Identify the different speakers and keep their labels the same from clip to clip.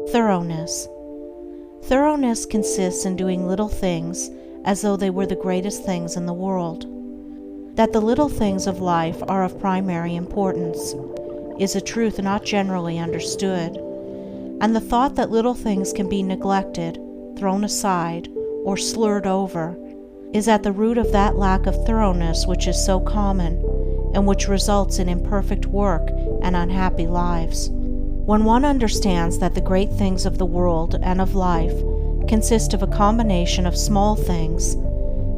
Speaker 1: Thoroughness. Thoroughness consists in doing little things as though they were the greatest things in the world. That the little things of life are of primary importance is a truth not generally understood, and the thought that little things can be neglected, thrown aside, or slurred over is at the root of that lack of thoroughness which is so common and which results in imperfect work and unhappy lives. When one understands that the great things of the world and of life consist of a combination of small things,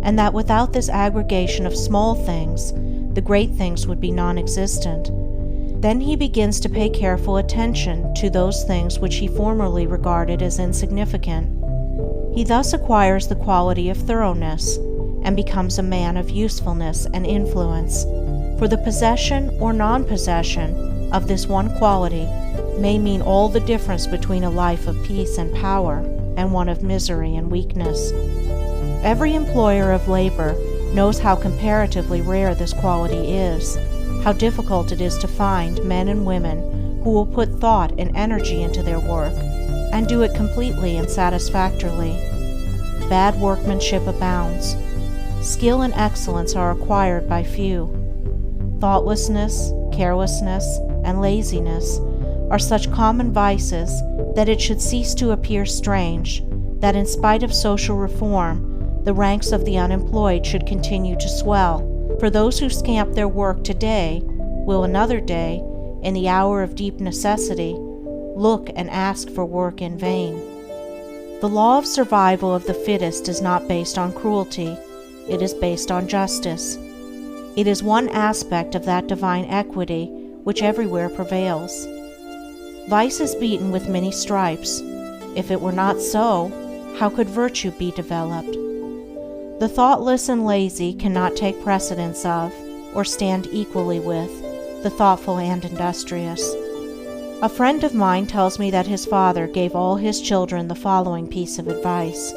Speaker 1: and that without this aggregation of small things, the great things would be non-existent, then he begins to pay careful attention to those things which he formerly regarded as insignificant. He thus acquires the quality of thoroughness and becomes a man of usefulness and influence, for the possession or non-possession of this one quality may mean all the difference between a life of peace and power and one of misery and weakness. Every employer of labor knows how comparatively rare this quality is, how difficult it is to find men and women who will put thought and energy into their work and do it completely and satisfactorily. Bad workmanship abounds. Skill and excellence are acquired by few. Thoughtlessness, carelessness, and laziness are such common vices that it should cease to appear strange that in spite of social reform, the ranks of the unemployed should continue to swell, for those who scamp their work today will another day, in the hour of deep necessity, look and ask for work in vain. The law of survival of the fittest is not based on cruelty, it is based on justice. It is one aspect of that divine equity which everywhere prevails. Vice is beaten with many stripes. If it were not so, how could virtue be developed? The thoughtless and lazy cannot take precedence of, or stand equally with, the thoughtful and industrious. A friend of mine tells me that his father gave all his children the following piece of advice.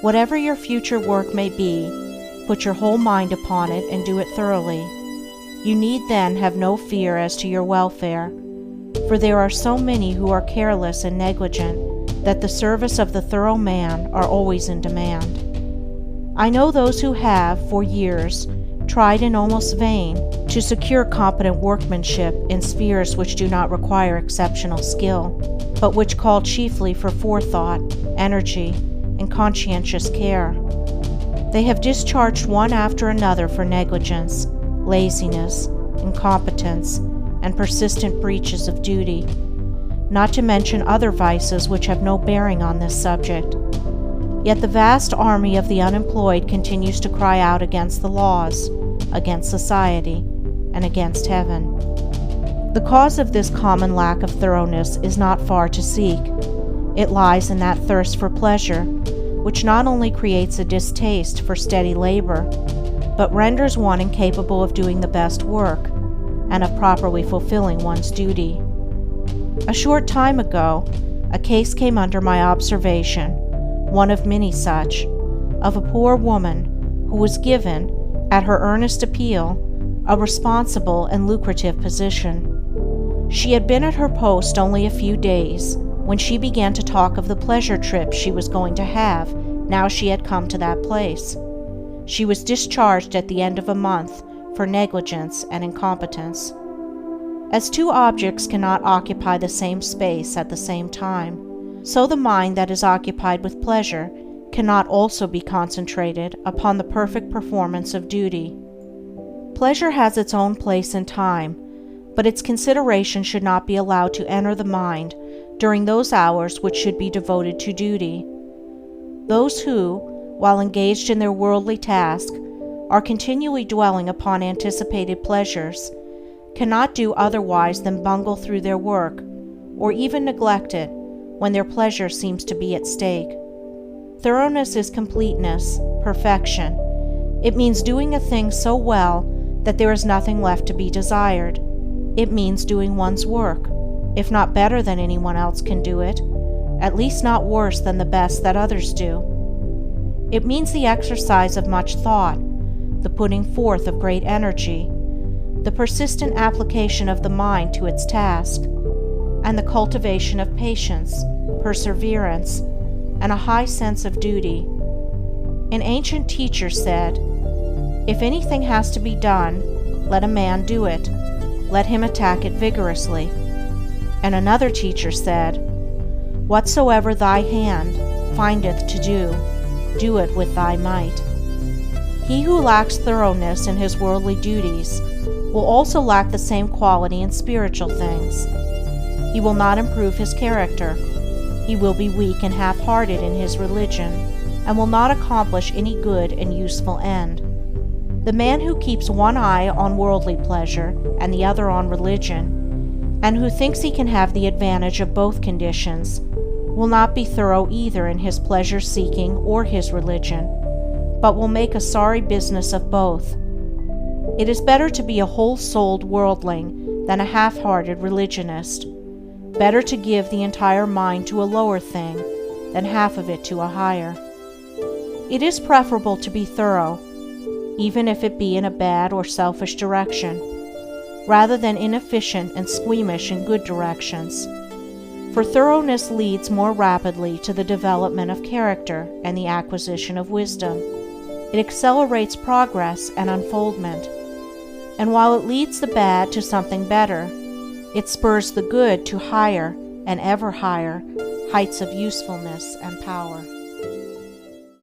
Speaker 1: Whatever your future work may be, put your whole mind upon it and do it thoroughly. You need then have no fear as to your welfare, for there are so many who are careless and negligent that the service of the thorough man are always in demand. I know those who have, for years, tried in almost vain to secure competent workmanship in spheres which do not require exceptional skill, but which call chiefly for forethought, energy, and conscientious care. They have discharged one after another for negligence, laziness, incompetence, and persistent breaches of duty, not to mention other vices which have no bearing on this subject. Yet the vast army of the unemployed continues to cry out against the laws, against society, and against heaven. The cause of this common lack of thoroughness is not far to seek. It lies in that thirst for pleasure, which not only creates a distaste for steady labor, but renders one incapable of doing the best work, and of properly fulfilling one's duty. A short time ago, a case came under my observation, one of many such, of a poor woman who was given, at her earnest appeal, a responsible and lucrative position. She had been at her post only a few days when she began to talk of the pleasure trip she was going to have now she had come to that place. She was discharged at the end of a month for negligence and incompetence. As two objects cannot occupy the same space at the same time, so the mind that is occupied with pleasure cannot also be concentrated upon the perfect performance of duty. Pleasure has its own place in time, but its consideration should not be allowed to enter the mind during those hours which should be devoted to duty. Those who, while engaged in their worldly task, are continually dwelling upon anticipated pleasures, cannot do otherwise than bungle through their work, or even neglect it when their pleasure seems to be at stake. Thoroughness is completeness, perfection. It means doing a thing so well that there is nothing left to be desired. It means doing one's work, if not better than anyone else can do it, at least not worse than the best that others do. It means the exercise of much thought, the putting forth of great energy, the persistent application of the mind to its task. and the cultivation of patience, perseverance, and a high sense of duty. An ancient teacher said, "If anything has to be done, let a man do it. Let him attack it vigorously." And another teacher said, "Whatsoever thy hand findeth to do, do it with thy might." He who lacks thoroughness in his worldly duties will also lack the same quality in spiritual things. He will not improve his character. He will be weak and half-hearted in his religion, and will not accomplish any good and useful end. The man who keeps one eye on worldly pleasure and the other on religion, and who thinks he can have the advantage of both conditions, will not be thorough either in his pleasure-seeking or his religion, but will make a sorry business of both. It is better to be a whole-souled worldling than a half-hearted religionist. Better to give the entire mind to a lower thing than half of it to a higher. It is preferable to be thorough, even if it be in a bad or selfish direction, rather than inefficient and squeamish in good directions. For thoroughness leads more rapidly to the development of character and the acquisition of wisdom. It accelerates progress and unfoldment. And while it leads the bad to something better, it spurs the good to higher and ever higher heights of usefulness and power.